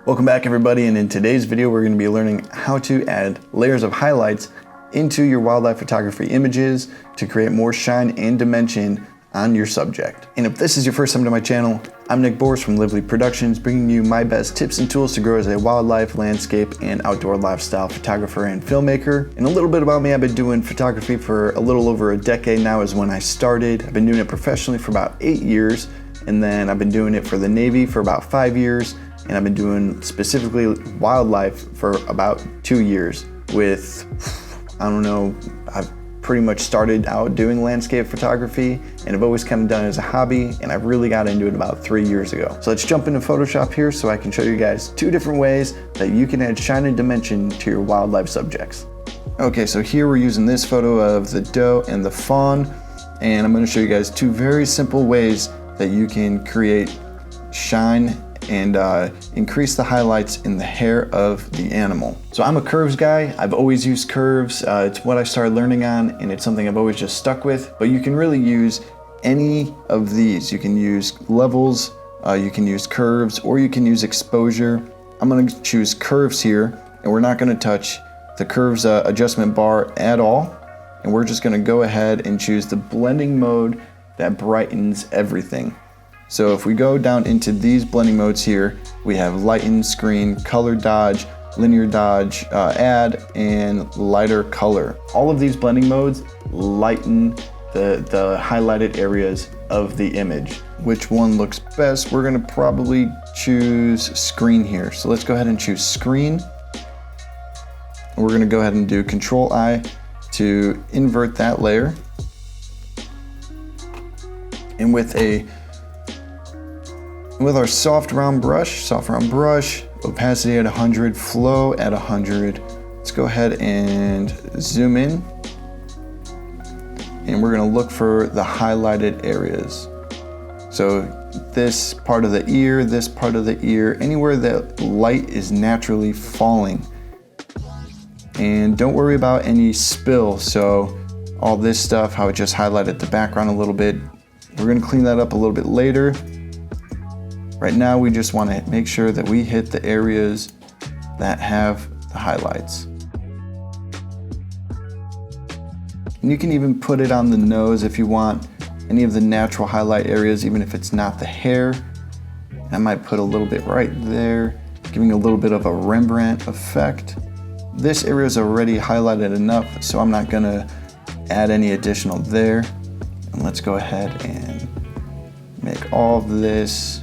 Welcome back everybody, and in today's video we're going to be learning how to add layers of highlights into your wildlife photography images to create more shine and dimension on your subject. And if this is your first time to my channel, I'm Nick Boris from Livli Productions, bringing you my best tips and tools to grow as a wildlife, landscape, and outdoor lifestyle photographer and filmmaker. And a little bit about me: I've been doing photography for a little over a decade now is when I started. I've been doing it professionally for about 8 years, and then I've been doing it for the Navy for about 5 years, and I've been doing specifically wildlife for about 2 years with, I don't know, I've pretty much started out doing landscape photography and I've always kind of done it as a hobby, and I really got into it about 3 years ago. So let's jump into Photoshop here so I can show you guys 2 different ways that you can add shine and dimension to your wildlife subjects. Okay, so here we're using this photo of the doe and the fawn, and I'm going to show you guys 2 very simple ways that you can create shine and increase the highlights in the hair of the animal. So I'm a curves guy. I've always used curves. It's what I started learning on, and it's something I've always just stuck with. But you can really use any of these. You can use levels, you can use curves, or you can use exposure. I'm gonna choose curves here, and we're not gonna touch the curves adjustment bar at all. And we're just gonna go ahead and choose the blending mode that brightens everything. So if we go down into these blending modes here, we have lighten, screen, color dodge, linear dodge, add, and lighter color. All of these blending modes lighten the highlighted areas of the image. Which one looks best? We're gonna probably choose screen here. So let's go ahead and choose screen. And we're gonna go ahead and do Control I to invert that layer. And with our soft round brush, opacity at 100, flow at 100. Let's go ahead and zoom in. And we're gonna look for the highlighted areas. So this part of the ear, this part of the ear, anywhere that light is naturally falling. And don't worry about any spill. So all this stuff, how it just highlighted the background a little bit, we're gonna clean that up a little bit later. Right now, we just want to make sure that we hit the areas that have the highlights. And you can even put it on the nose if you want any of the natural highlight areas, even if it's not the hair. I might put a little bit right there, giving a little bit of a Rembrandt effect. This area is already highlighted enough, so I'm not gonna add any additional there. And let's go ahead and make all of this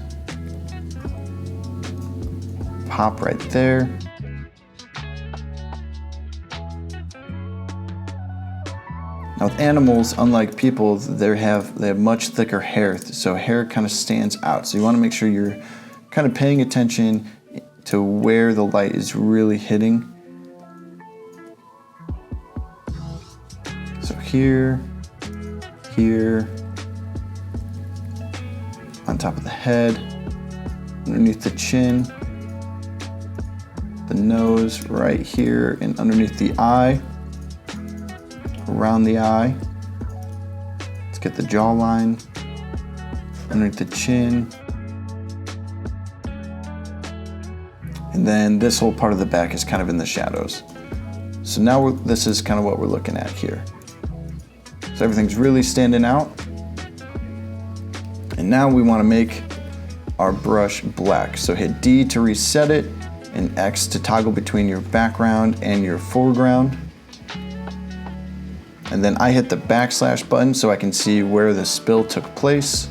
pop right there. Now with animals, unlike people, they have much thicker hair, so hair kind of stands out. So you want to make sure you're kind of paying attention to where the light is really hitting. So here, on top of the head, underneath the chin, the nose right here, and underneath the eye, around the eye. Let's get the jawline, underneath the chin. And then this whole part of the back is kind of in the shadows. So now this is kind of what we're looking at here. So everything's really standing out. And now we want to make our brush black. So hit D to reset it, and X to toggle between your background and your foreground. And then I hit the backslash button so I can see where the spill took place.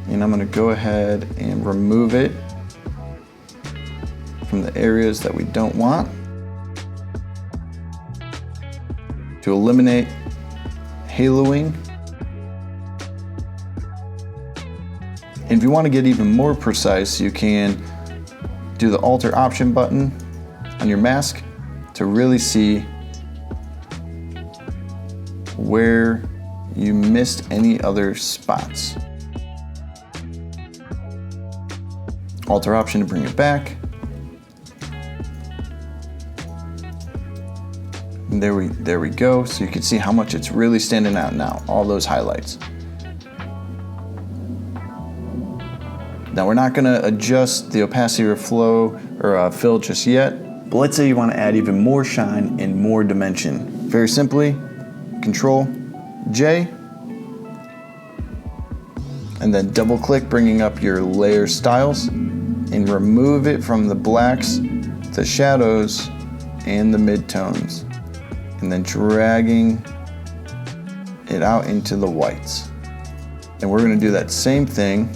And I'm gonna go ahead and remove it from the areas that we don't want to eliminate haloing. And if you want to get even more precise, you can do the Alter Option button on your mask to really see where you missed any other spots. Alter Option to bring it back. And there we go. So you can see how much it's really standing out now, all those highlights. Now we're not gonna adjust the opacity or flow or fill just yet, but let's say you wanna add even more shine and more dimension. Very simply, Control J, and then double click, bringing up your layer styles, and remove it from the blacks, the shadows, and the midtones, and then dragging it out into the whites. And we're gonna do that same thing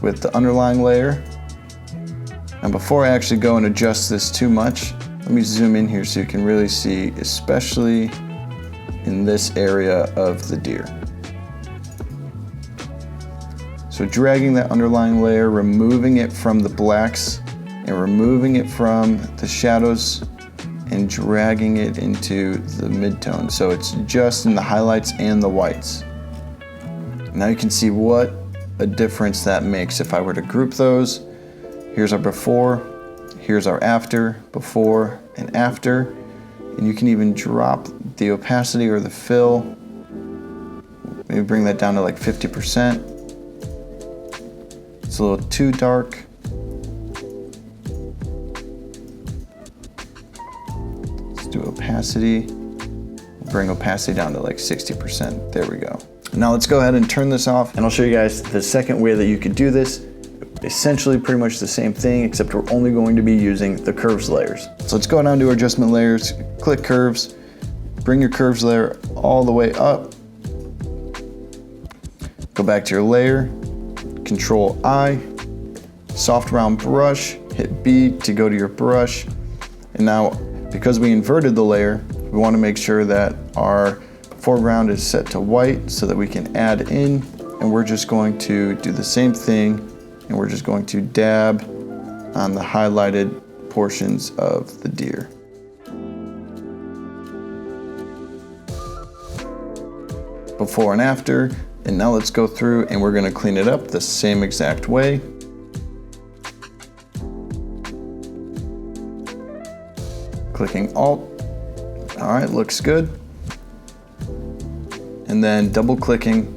with the underlying layer. And before I actually go and adjust this too much, let me zoom in here so you can really see, especially in this area of the deer. So dragging that underlying layer, removing it from the blacks and removing it from the shadows and dragging it into the midtone. So it's just in the highlights and the whites. Now you can see what a difference that makes. If I were to group those, here's our before, here's our after, before and after. And you can even drop the opacity or the fill. Maybe bring that down to like 50%. It's a little too dark. Let's do opacity. Bring opacity down to like 60%. There we go. Now let's go ahead and turn this off, and I'll show you guys the second way that you could do this. Essentially pretty much the same thing, except we're only going to be using the curves layers. So let's go down to our adjustment layers, click curves, bring your curves layer all the way up. Go back to your layer, Control I, soft round brush, hit B to go to your brush. And now, because we inverted the layer, we want to make sure that our foreground is set to white so that we can add in, and we're just going to do the same thing, and we're just going to dab on the highlighted portions of the deer. Before and after. And now let's go through and we're gonna clean it up the same exact way. Clicking Alt. All right, looks good. And then double clicking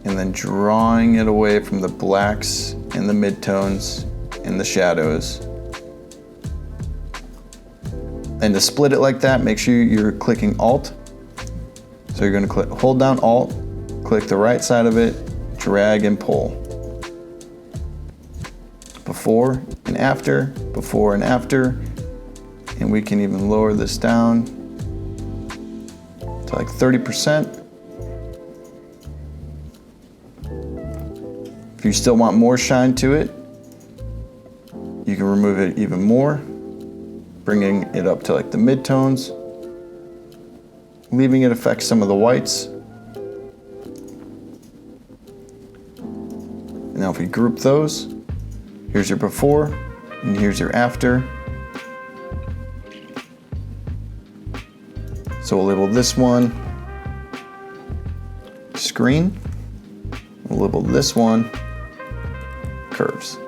and then drawing it away from the blacks and the midtones and the shadows. And to split it like that, make sure you're clicking Alt. So you're gonna hold down Alt, click the right side of it, drag and pull. Before and after, and we can even lower this down to like 30%. If you still want more shine to it, you can remove it even more, bringing it up to like the midtones, leaving it affect some of the whites. Now if we group those, here's your before and here's your after. So we'll label this one screen. We'll label this one curves.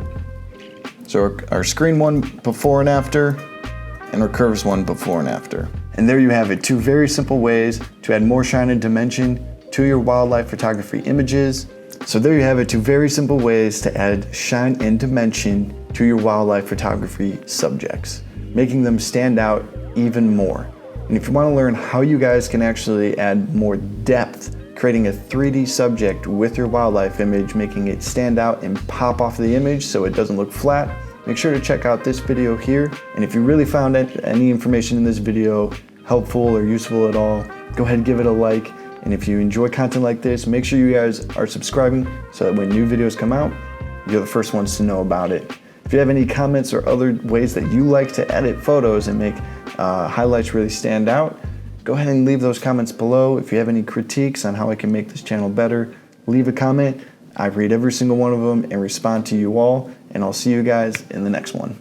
So our screen one before and after, and our curves one before and after. And there you have it, two very simple ways to add more shine and dimension to your wildlife photography images. So there you have it, two very simple ways to add shine and dimension to your wildlife photography subjects, making them stand out even more. And if you want to learn how you guys can actually add more depth, creating a 3D subject with your wildlife image, making it stand out and pop off the image so it doesn't look flat, make sure to check out this video here. And if you really found any information in this video helpful or useful at all, go ahead and give it a like. And if you enjoy content like this, make sure you guys are subscribing so that when new videos come out, you're the first ones to know about it. If you have any comments or other ways that you like to edit photos and make highlights really stand out, go ahead and leave those comments below. If you have any critiques on how I can make this channel better, leave a comment. I read every single one of them and respond to you all, and I'll see you guys in the next one.